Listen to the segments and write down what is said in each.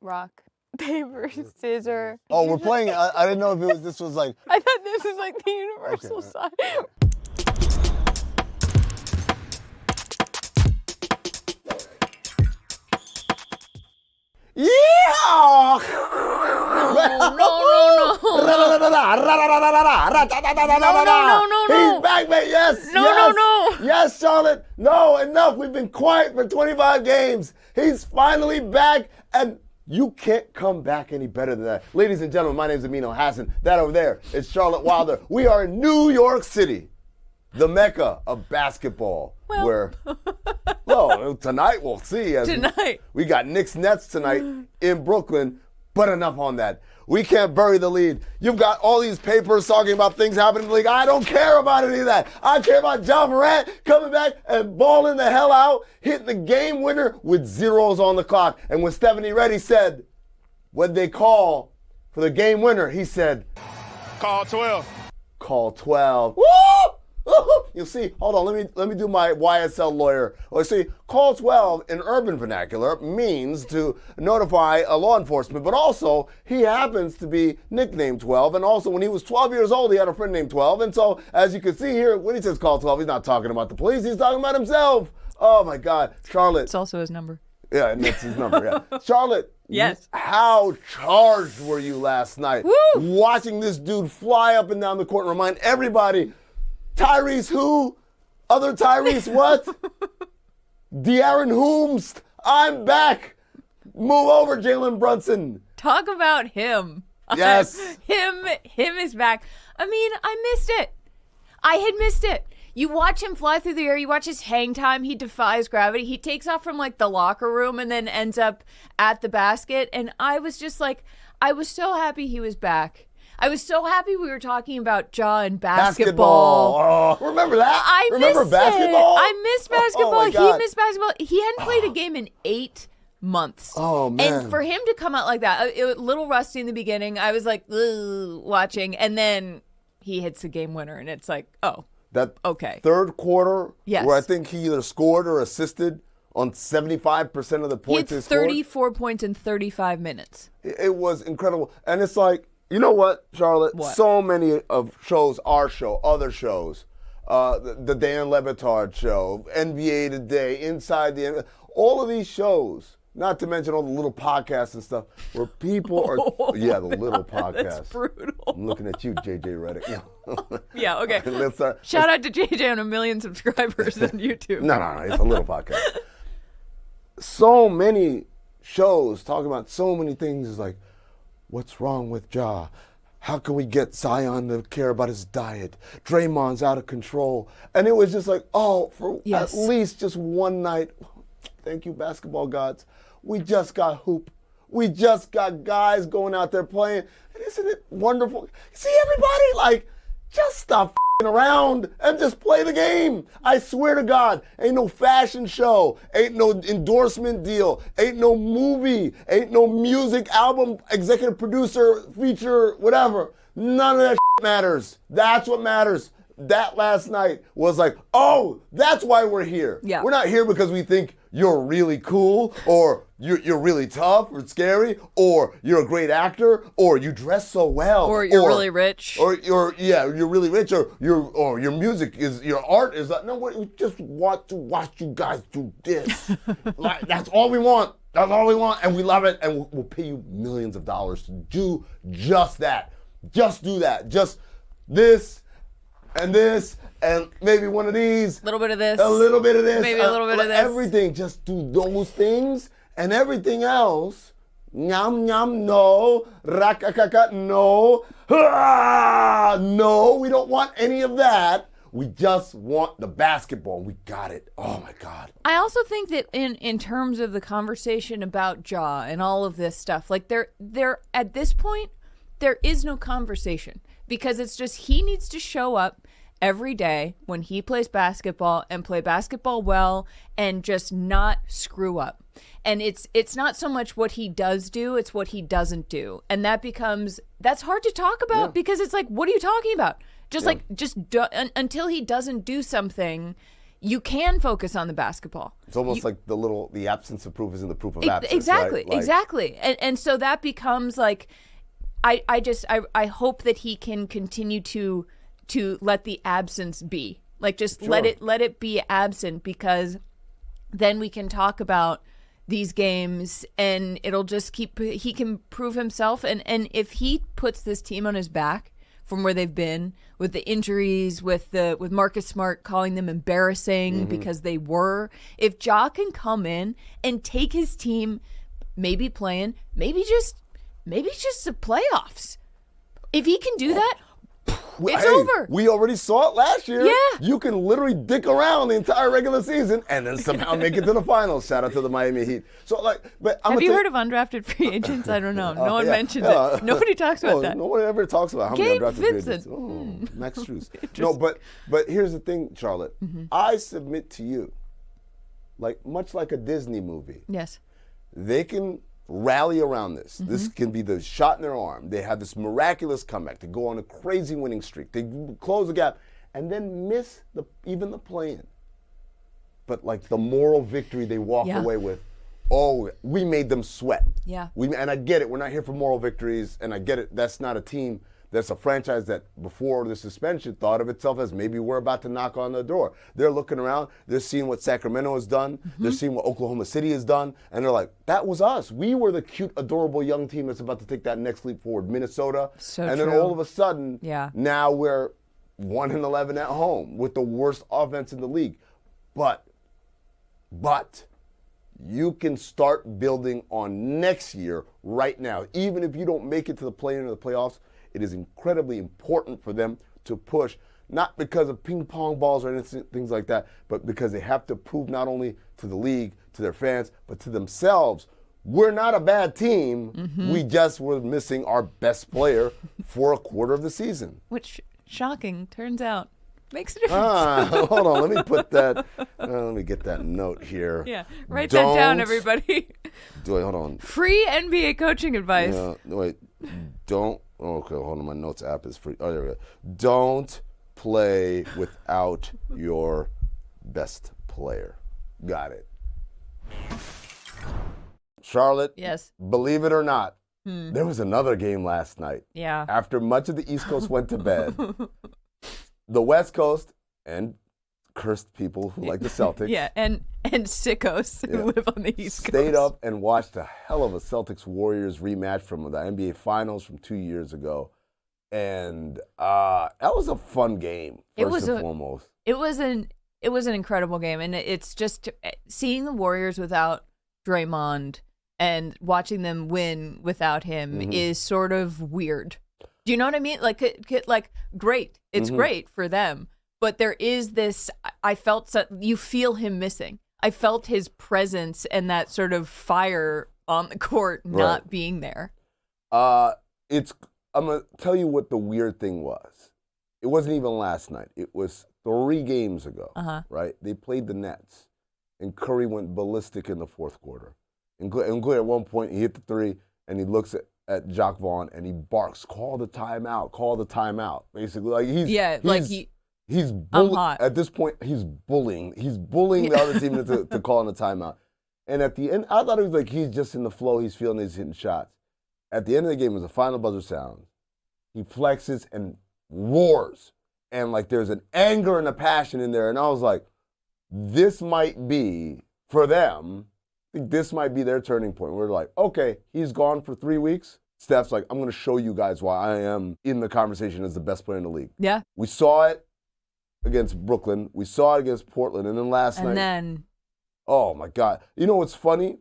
rock, paper, scissors. Oh, we're playing. I didn't know if this was like. I thought this was like the universal sign. Yeah! No. He's back, man. Yes. No. Yes, Charlotte. No, enough. We've been quiet for 25 games. He's finally back, and you can't come back any better than that. Ladies and gentlemen, my name is Amin Elhassan. That over there is Charlotte Wilder. We are in New York City, the mecca of basketball. Well, tonight we'll see. We got Knicks Nets tonight in Brooklyn, but enough on that. We can't bury the lead. You've got all these papers talking about things happening in the league. I don't care about any of that. I care about Ja Morant coming back and balling the hell out, hitting the game winner with zeros on the clock. And when Stephanie Reddy said, when they call for the game winner, he said, Call 12. Call 12. Woo! You see, hold on, let me do my YSL lawyer. Well, see, call 12 in urban vernacular means to notify a law enforcement, but also he happens to be nicknamed 12, and also when he was 12 years old, he had a friend named 12, and so as you can see here, when he says call 12, he's not talking about the police, he's talking about himself. Oh my God, Charlotte. It's also his number. Yeah, and that's his number, yeah. Charlotte. Yes. How charged were you last night? Woo! Watching this dude fly up and down the court and remind everybody, Tyrese who? Other Tyrese what? De'Aaron Whomst. I'm back. Move over, Jaylen Brunson. Talk about him. Yes. Him is back. I mean, I missed it. I had missed it. You watch him fly through the air. You watch his hang time. He defies gravity. He takes off from like the locker room and then ends up at the basket. And I was just like, I was so happy he was back. I was so happy we were talking about Ja and basketball. Oh, remember that? I remember missed basketball? I missed basketball. Oh, He missed basketball. He hadn't played a game in 8 months. Oh, man. And for him to come out like that, it was a little rusty in the beginning. I was like, watching. And then he hits the game winner. And it's like, oh, that okay. Third quarter, yes. Where I think he either scored or assisted on 75% of the points he he had scored. 34 points in 35 minutes. It was incredible. And it's like, you know what, Charlotte? What? So many of shows, our show, other shows, the Dan Levitard show, NBA Today, Inside the NBA, all of these shows, not to mention all the little podcasts and stuff, where people are, the little podcasts. That's brutal. I'm looking at you, JJ Reddick. Yeah, okay. Let's start. Shout out to JJ on 1 million subscribers on YouTube. No, it's a little podcast. So many shows talking about so many things is like, what's wrong with Ja? How can we get Zion to care about his diet? Draymond's out of control. And it was just like, for at least just one night, thank you, basketball gods, we just got hoop. We just got guys going out there playing. And isn't it wonderful? See everybody, like, just stop around and just play the game. I swear to God, ain't no fashion show, ain't no endorsement deal, ain't no movie, ain't no music album, executive producer, feature, whatever. None of that matters. That's what matters. That last night was like, that's why we're here. Yeah. We're not here because we think you're really cool or you're really tough or scary or you're a great actor or you dress so well or you're really rich or you're really rich or your music is your art is no, we just want to watch you guys do this. Like, that's all we want. That's all we want, and we love it, and we'll pay you millions of dollars to do just that. Just do that. Just this and this. And maybe one of these. A little bit of this. A little bit of this. Maybe a little bit of this. Everything. Just do those things. And everything else, nyam nyam, no. Rakakaka, no. No, we don't want any of that. We just want the basketball. We got it. Oh, my God. I also think that in terms of the conversation about Ja and all of this stuff, like there at this point, there is no conversation. Because it's just he needs to show up every day when he plays basketball and play basketball well and just not screw up. And it's not so much what he does do, it's what he doesn't do. And that's hard to talk about because it's like, what are you talking about? Just until he doesn't do something, you can focus on the basketball. It's almost like the absence of proof isn't the proof of absence. Exactly, right? exactly. And so that becomes like, I hope that he can continue to let the absence be. Like, just let it be absent, because then we can talk about these games and it'll just he can prove himself. And if he puts this team on his back from where they've been with the injuries, with Marcus Smart calling them embarrassing because they were, if Ja can come in and take his team, maybe just the playoffs, if he can do that, it's over. We already saw it last year. Yeah. You can literally dick around the entire regular season and then somehow make it to the finals. Shout out to the Miami Heat. So, have you heard of undrafted free agents? I don't know. No one mentions it. Nobody talks about that. No one ever talks about how many Gabe undrafted free Vincent. agents. Oh, Max Strus. No, but here's the thing, Charlotte. I submit to you, much like a Disney movie. Yes. They can rally around this. This can be the shot in their arm. They have this miraculous comeback. They go on a crazy winning streak. They close the gap and then miss even the play-in. But the moral victory they walk away with, we made them sweat. Yeah. And I get it. We're not here for moral victories, and I get it. That's not a team. That's a franchise that before the suspension thought of itself as maybe we're about to knock on the door. They're looking around. They're seeing what Sacramento has done. They're seeing what Oklahoma City has done. And they're like, that was us. We were the cute, adorable young team that's about to take that next leap forward. Minnesota. So and true. then all of a sudden, now we're 1-11 at home with the worst offense in the league. But you can start building on next year right now. Even if you don't make it to the play-in or the playoffs, it is incredibly important for them to push, not because of ping pong balls or anything, things like that, but because they have to prove not only to the league, to their fans, but to themselves, we're not a bad team. We just were missing our best player for a quarter of the season. Which, shocking, turns out, makes a difference. Hold on, let me put that, let me get that note here. Yeah, write that down, everybody. Hold on. Free NBA coaching advice. Okay, hold on. My notes app is free. Oh, there we go. Don't play without your best player. Got it. Charlotte. Yes. Believe it or not, there was another game last night. Yeah. After much of the East Coast went to bed, the West Coast and cursed people who like the Celtics. Yeah, and sickos who live on the East Coast. Stayed up and watched a hell of a Celtics-Warriors rematch from the NBA Finals from 2 years ago. And that was a fun game, first and foremost. It was an incredible game. And it's just seeing the Warriors without Draymond and watching them win without him is sort of weird. Do you know what I mean? Great. It's great for them. But there is this, you feel him missing. I felt his presence and that sort of fire on the court not being there. I'm going to tell you what the weird thing was. It wasn't even last night. It was 3 games ago, right? They played the Nets, and Curry went ballistic in the fourth quarter. And at one point, he hit the 3, and he looks at Jacques Vaughn, and he barks, call the timeout, basically. He's hot. At this point, he's bullying. He's bullying the other team to calling a timeout. And at the end, I thought it was he's just in the flow. He's feeling he's hitting shots. At the end of the game, as the final buzzer sounds, he flexes and roars. And there's an anger and a passion in there. And I was like, this might be, for them, I think this might be their turning point. We're like, okay, he's gone for 3 weeks. Steph's like, I'm going to show you guys why I am in the conversation as the best player in the league. Yeah. We saw it against Brooklyn. We saw it against Portland. And then last night. And then. Oh, my God. You know what's funny?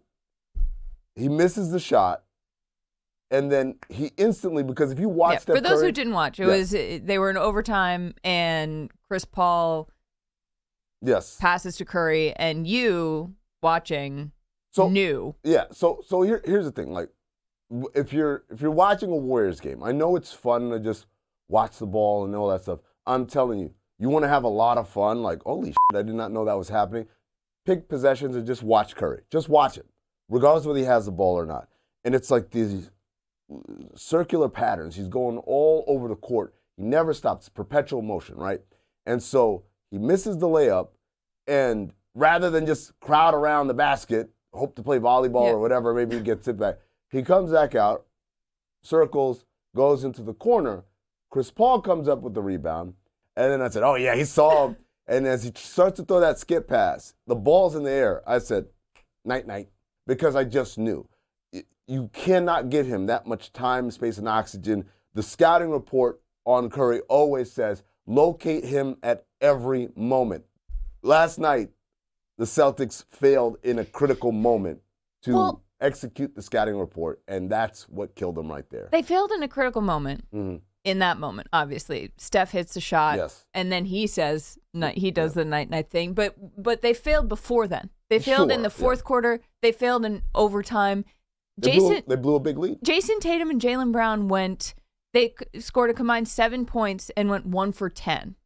He misses the shot. And then he instantly, because if you watch Steph for those Curry, who didn't watch, they were in overtime and Chris Paul passes to Curry, and you watching knew. Yeah. So here's the thing. If you're watching a Warriors game, I know it's fun to just watch the ball and all that stuff. I'm telling you, you want to have a lot of fun. Holy shit, I did not know that was happening. Pick possessions and just watch Curry. Just watch it, regardless of whether he has the ball or not. And it's these circular patterns. He's going all over the court. He never stops. Perpetual motion, right? And so he misses the layup, And rather than just crowd around the basket, hope to play volleyball or whatever, maybe he gets it back, he comes back out, circles, goes into the corner. Chris Paul comes up with the rebound. And then I said, oh, yeah, he saw him. And as he starts to throw that skip pass, the ball's in the air. I said, night-night, because I just knew. You cannot give him that much time, space, and oxygen. The scouting report on Curry always says, locate him at every moment. Last night, the Celtics failed in a critical moment to execute the scouting report, and that's what killed them right there. They failed in a critical moment. Mm-hmm. In that moment, obviously, Steph hits the shot, and then he says he does the night-night thing. But they failed before then. They failed in the fourth quarter. They failed in overtime. They blew a big lead. Jason Tatum and Jaylen Brown they scored a combined 7 points and went 1 for 10.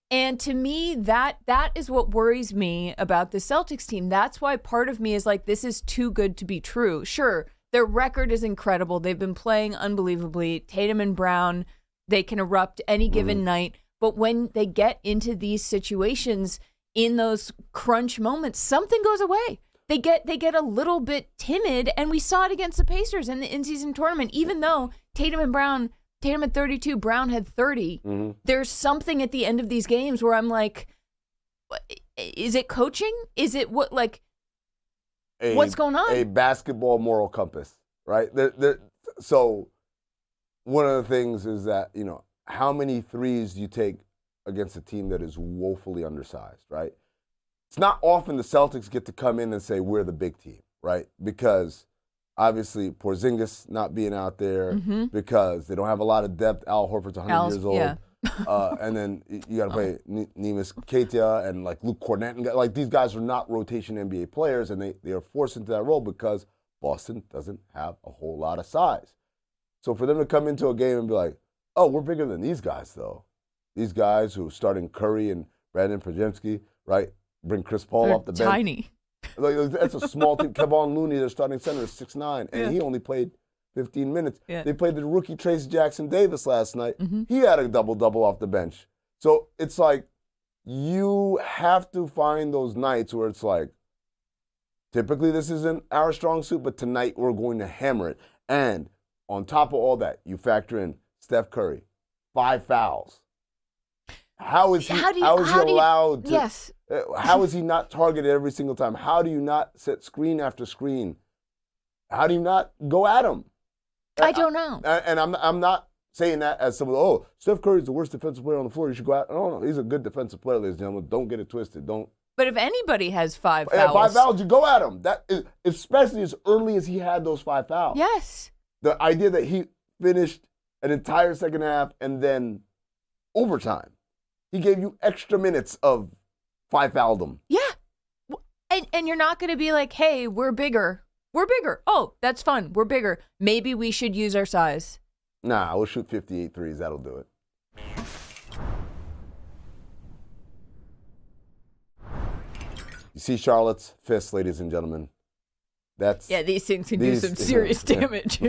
And to me, that is what worries me about the Celtics team. That's why part of me is like, this is too good to be true. Sure, their record is incredible. They've been playing unbelievably. Tatum and Brown, they can erupt any given night. But when they get into these situations, in those crunch moments, something goes away. They get a little bit timid, and we saw it against the Pacers in the in-season tournament. Even though Tatum had 32, Brown had 30, there's something at the end of these games where I'm like, is it coaching? Is it what's going on? A basketball moral compass, right? So one of the things is that, how many threes do you take against a team that is woefully undersized, right? It's not often the Celtics get to come in and say, we're the big team, right? Because obviously Porzingis not being out there, because they don't have a lot of depth. Al Horford's 100 years old. Yeah. And then you got to play Neemias Queta and like Luke Cornett. And like these guys are not rotation NBA players, and they are forced into that role because Boston doesn't have a whole lot of size. So for them to come into a game and be like, oh, we're bigger than these guys, though. These guys who are starting Curry and Brandon Podziemski, right? Bring Chris Paul off the bench. Tiny. Like, that's a small team. Kevon Looney, their starting center, is 6'9", and he only played 15 minutes. Yeah. They played the rookie Trace Jackson-Davis last night. He had a double-double off the bench. So it's like you have to find those nights where it's like, typically this isn't our strong suit, but tonight we're going to hammer it. And on top of all that, you factor in Steph Curry, 5 fouls. How is he allowed to? Yes. How is he not targeted every single time? How do you not set screen after screen? How do you not go at him? I don't know. And I'm not saying that as someone, Steph Curry's the worst defensive player on the floor. You should go out. No, he's a good defensive player, ladies and gentlemen. Don't get it twisted. Don't. But if anybody has 5 fouls. 5 fouls, you go at him. That is, especially as early as he had those 5 fouls. Yes. The idea that he finished an entire second half and then overtime. He gave you extra minutes of 5 fouldom. Yeah. And you're not going to be like, hey, we're bigger. We're bigger. Oh, that's fun. We're bigger. Maybe we should use our size. Nah, we'll shoot 58 threes. That'll do it. You see Charlotte's fist, ladies and gentlemen. Yeah, these things can do some serious damage.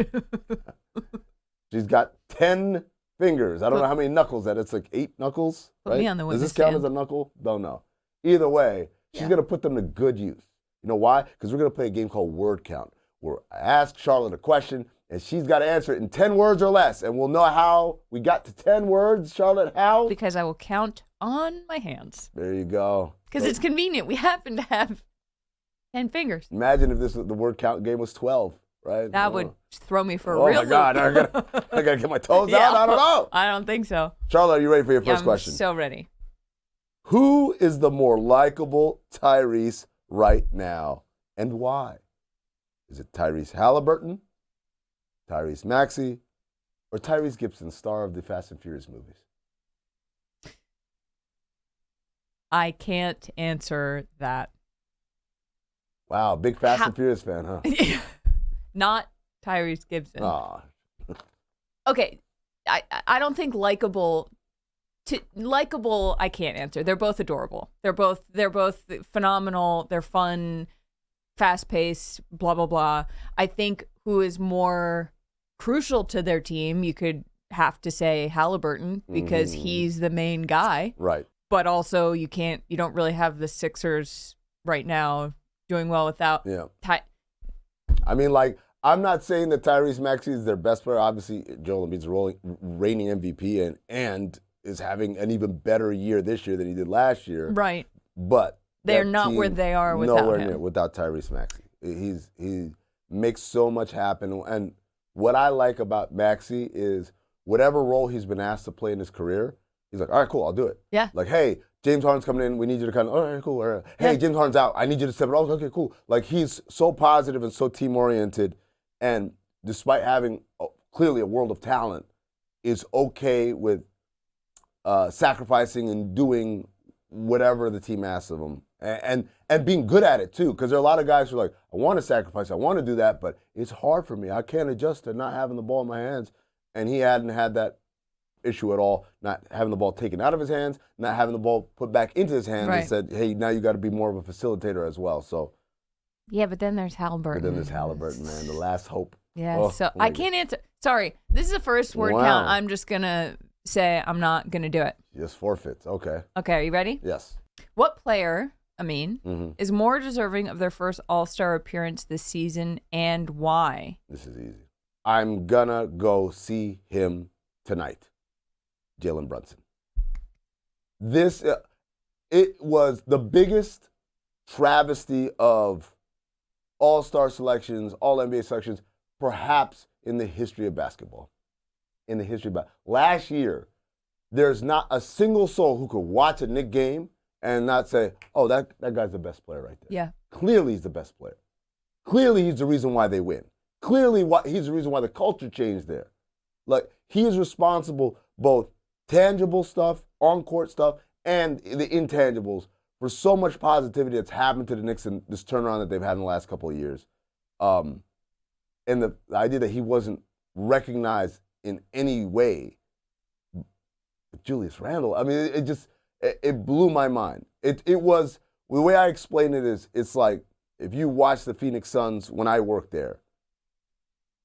She's got 10 fingers. I don't know how many knuckles that. It's like 8 knuckles, right? Put me on the Does this count as a knuckle? Don't know. Either way, she's going to put them to good use. You know why? Because we're going to play a game called Word Count, where I ask Charlotte a question, and she's got to answer it in 10 words or less. And we'll know how we got to 10 words. Charlotte, how? Because I will count on my hands. There you go. Because it's convenient. We happen to have 10 fingers. Imagine if the word count game was 12, right? That would throw me for a real loop. Oh, my God. I got to get my toes out? I don't know. I don't think so. Charlotte, are you ready for your first question? I'm so ready. Who is the more likable Tyrese right now, and why? Is it Tyrese Halliburton, Tyrese Maxey, or Tyrese Gibson, star of the Fast and Furious movies? I can't answer that. Wow, big Fast and Furious fan, huh? Not Tyrese Gibson. Aw. Okay, I don't think likable. Likable, I can't answer. They're both adorable. They're both phenomenal. They're fun, fast-paced, blah, blah, blah. I think who is more crucial to their team, you could have to say Halliburton, because he's the main guy. Right. but also you don't really have the Sixers right now doing well without I mean, like, I'm not saying that Tyrese Maxey is their best player. Obviously, Joel Embiid's reigning MVP and is having an even better year this year than he did last year. Right. But they're not where they are without nowhere him. Near without Tyrese Maxey. He makes so much happen. And what I like about Maxey is whatever role he's been asked to play in his career, he's like, all right, cool, I'll do it. Yeah. Like, hey, James Harden's coming in. We need you to kind of, all right, cool. All right. Hey, James Harden's out. I need you to step it up. Okay, cool. Like, he's so positive and so team-oriented. And despite having clearly a world of talent, is okay with sacrificing and doing whatever the team asks of him. And being good at it, too. Because there are a lot of guys who are like, I want to sacrifice. I want to do that. But it's hard for me. I can't adjust to not having the ball in my hands. And he hadn't had that issue at all, not having the ball taken out of his hands, not having the ball put back into his hands, and said, hey, now you got to be more of a facilitator as well. So, yeah, but then there's Halliburton. Man, the last hope. Yeah, so I can't answer. Sorry, this is the first word count. I'm just going to say I'm not going to do it. Just forfeits. Okay. Okay, are you ready? Yes. What player, Amin, is more deserving of their first All-Star appearance this season, and why? This is easy. I'm going to go see him tonight. Jaylen Brunson. It was the biggest travesty of all-star selections, all-NBA selections, perhaps in the history of basketball. Last year, there's not a single soul who could watch a Knicks game and not say, oh, that guy's the best player right there. Yeah. Clearly he's the best player. Clearly he's the reason why they win. Clearly he's the reason why the culture changed there. Like, he is responsible both tangible stuff, on-court stuff, and the intangibles for so much positivity that's happened to the Knicks in this turnaround that they've had in the last couple of years. And the idea that he wasn't recognized in any way. Julius Randle, I mean, it blew my mind. It was, the way I explain it is, it's like if you watch the Phoenix Suns when I worked there,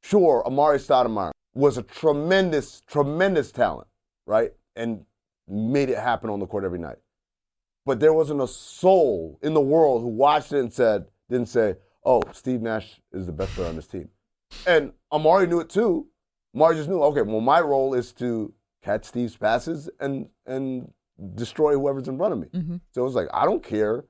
sure, Amari Stoudemire was a tremendous, tremendous talent, right? And made it happen on the court every night. But there wasn't a soul in the world who watched it and didn't say, oh, Steve Nash is the best player on this team. And Amari knew it too. Amari just knew, okay, well, my role is to catch Steve's passes and destroy whoever's in front of me. Mm-hmm. So it was like, I don't care.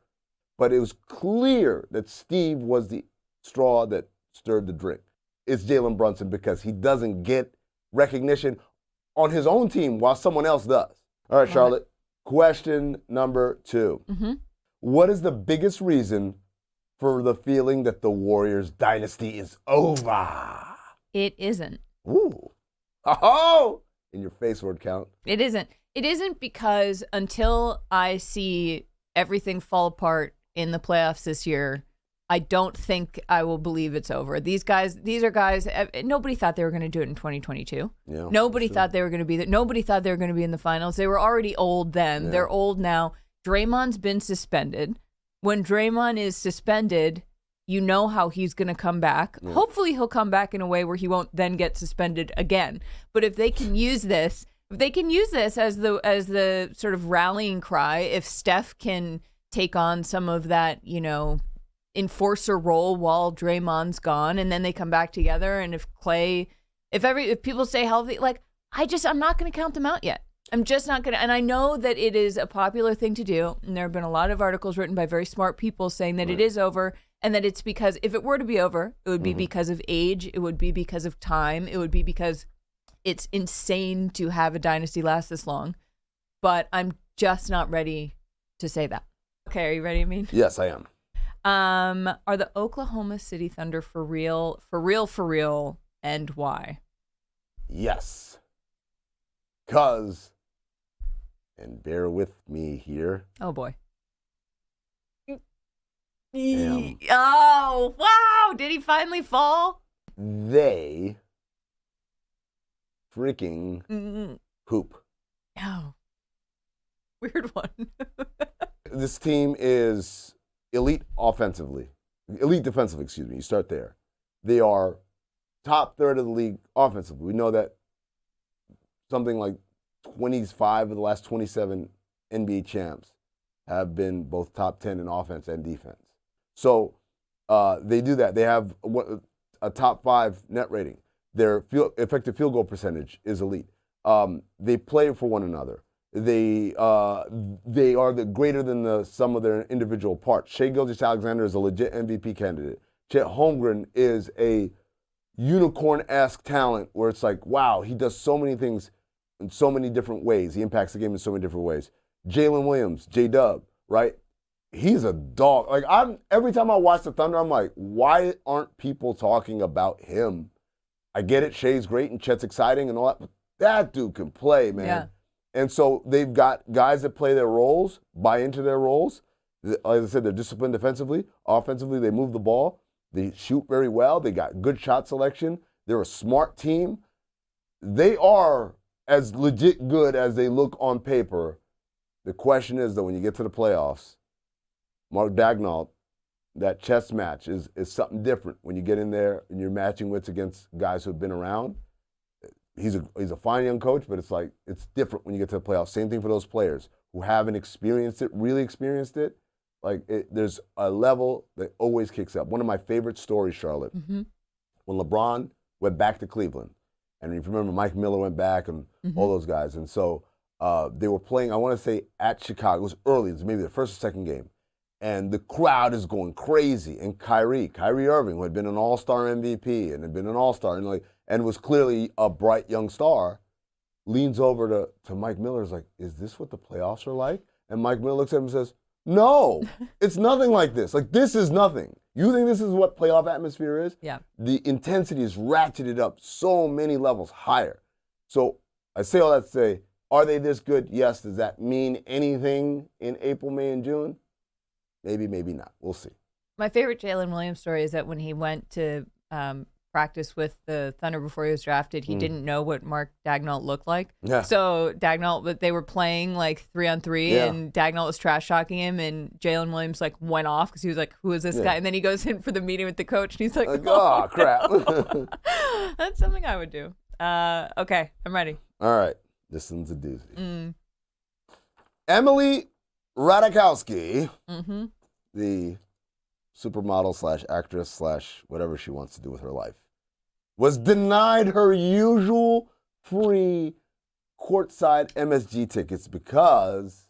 But it was clear that Steve was the straw that stirred the drink. It's Jaylen Brunson because he doesn't get recognition on his own team while someone else does. All right, Charlotte, question number 2. Mm-hmm. What is the biggest reason for the feeling that the Warriors dynasty is over? It isn't. Ooh. Oh! In your face, word count. It isn't. It isn't because until I see everything fall apart in the playoffs this year, I don't think I will believe it's over. These are guys, nobody thought they were going to do it in 2022. Yeah, nobody thought they were going to be there. Nobody thought they were going to be in the finals. They were already old then. Yeah. They're old now. Draymond's been suspended. When Draymond is suspended, you know how he's going to come back. Yeah. Hopefully he'll come back in a way where he won't then get suspended again. But if they can use this, as the sort of rallying cry, if Steph can take on some of that, enforcer role while Draymond's gone, and then they come back together. And if people stay healthy, I'm not going to count them out yet. I'm just not going to. And I know that it is a popular thing to do. And there have been a lot of articles written by very smart people saying that It is over, and that it's because if it were to be over, it would be because of age. It would be because of time. It would be because it's insane to have a dynasty last this long. But I'm just not ready to say that. Okay, are you ready, Amin? Yes, I am. Are the Oklahoma City Thunder for real, and why? Yes. Because, and bear with me here. Oh, boy. Damn. Oh, wow. Did he finally fall? They freaking poop. Oh. Weird one. This team is elite defensively, you start there. They are top third of the league offensively. We know that something like 25 of the last 27 NBA champs have been both top 10 in offense and defense. So they do that. They have a top 5 net rating. Their effective field goal percentage is elite. They play for one another. They are the greater than the sum of their individual parts. Shai Gilgeous-Alexander is a legit MVP candidate. Chet Holmgren is a unicorn-esque talent where it's like, wow, he does so many things in so many different ways. He impacts the game in so many different ways. Jalen Williams, J-Dub, right? He's a dog. Like, every time I watch the Thunder, I'm like, why aren't people talking about him? I get it, Shai's great and Chet's exciting and all that, but that dude can play, man. Yeah. And so they've got guys that play their roles, buy into their roles. Like I said, they're disciplined defensively. Offensively, they move the ball. They shoot very well. They got good shot selection. They're a smart team. They are as legit good as they look on paper. The question is, though, when you get to the playoffs, Mark Daigneault, that chess match is something different when you get in there and you're matching wits against guys who have been around. He's a fine young coach, but it's like it's different when you get to the playoffs. Same thing for those players who haven't experienced it, really experienced it. Like there's a level that always kicks up. One of my favorite stories, Charlotte, when LeBron went back to Cleveland, and if you remember, Mike Miller went back and all those guys, and so they were playing. I want to say at Chicago. It was early. It was maybe the first or second game, and the crowd is going crazy. And Kyrie Irving, who had been an All-Star MVP and had been an All-Star, and was clearly a bright young star, leans over to Mike Miller. Is like, is this what the playoffs are like? And Mike Miller looks at him and says, no, it's nothing like this. Like, this is nothing. You think this is what playoff atmosphere is? Yeah. The intensity is ratcheted up so many levels higher. So I say all that to say, are they this good? Yes. Does that mean anything in April, May, and June? Maybe, maybe not. We'll see. My favorite Jalen Williams story is that when he went to practice with the Thunder before he was drafted, he didn't know what Mark Daigneault looked like. Yeah. So Daigneault, they were playing like 3-on-3, and Daigneault was trash talking him, and Jalen Williams like went off because he was like, "Who is this guy?" And then he goes in for the meeting with the coach, and he's like, "Oh crap!" That's something I would do. Okay, I'm ready. All right, this one's a doozy. Emily Ratajkowski, the supermodel / actress / whatever she wants to do with her life, was denied her usual free courtside MSG tickets because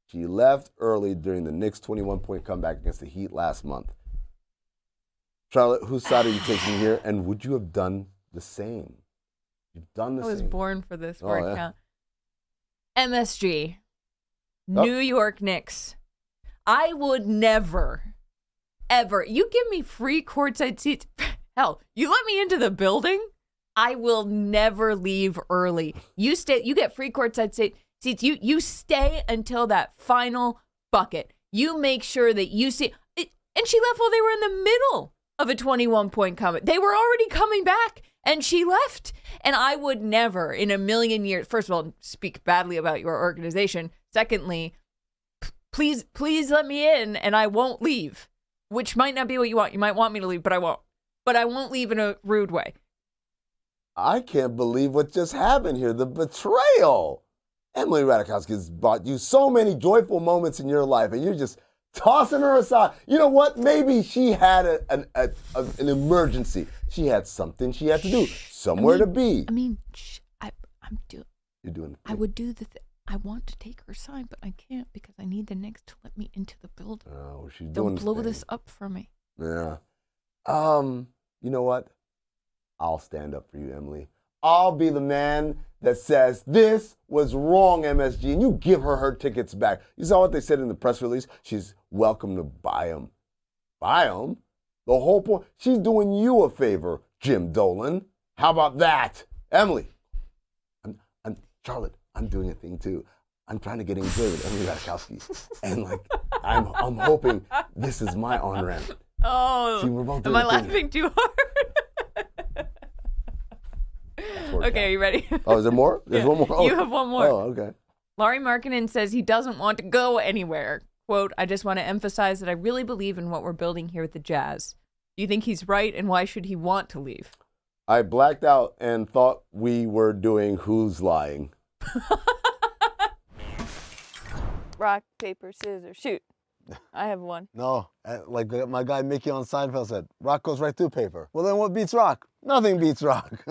she left early during the Knicks' 21-point comeback against the Heat last month. Charlotte, whose side are you taking here, and would you have done the same? You've done the same. I was born for this Oh, word count. MSG. New York Knicks. I would never, ever. You give me free courtside seats. Hell, you let me into the building, I will never leave early. You stay. You get free courtside seats. You stay until that final bucket. You make sure that you see it. And she left while they were in the middle of a 21-point comeback. They were already coming back, and she left. And I would never in a million years, first of all, speak badly about your organization. Secondly, please let me in, and I won't leave, which might not be what you want. You might want me to leave, but I won't. But I won't leave in a rude way. I can't believe what just happened here. The betrayal. Emily Ratajkowski has brought you so many joyful moments in your life, and you're just tossing her aside. You know what? Maybe she had an emergency. She had something she had to do, somewhere to be. I'm doing. You're doing. I would do the thing. I want to take her side, but I can't because I need the Knicks to let me into the building. Oh, she's Don't doing. blow this up for me. Yeah. You know what? I'll stand up for you, Emily. I'll be the man that says this was wrong, MSG, and you give her tickets back. You saw what they said in the press release? She's welcome to buy them. Buy them? The whole point. She's doing you a favor, Jim Dolan. How about that? Emily, I'm Charlotte. I'm doing a thing too. I'm trying to get engaged with Emily Ratajkowski. And I'm hoping this is my on-ramp. Oh, see, we're both am I laughing too hard? Okay, are you ready? Oh, is there more? There's one more? Oh. You have one more. Oh, okay. Laurie Markkinen says he doesn't want to go anywhere. Quote, I just want to emphasize that I really believe in what we're building here at the Jazz. Do you think he's right, and why should he want to leave? I blacked out and thought we were doing Who's Lying. rock, paper, scissors, shoot. I have one. No, like my guy Mickey on Seinfeld said, rock goes right through paper. Well, then what beats rock? Nothing beats rock.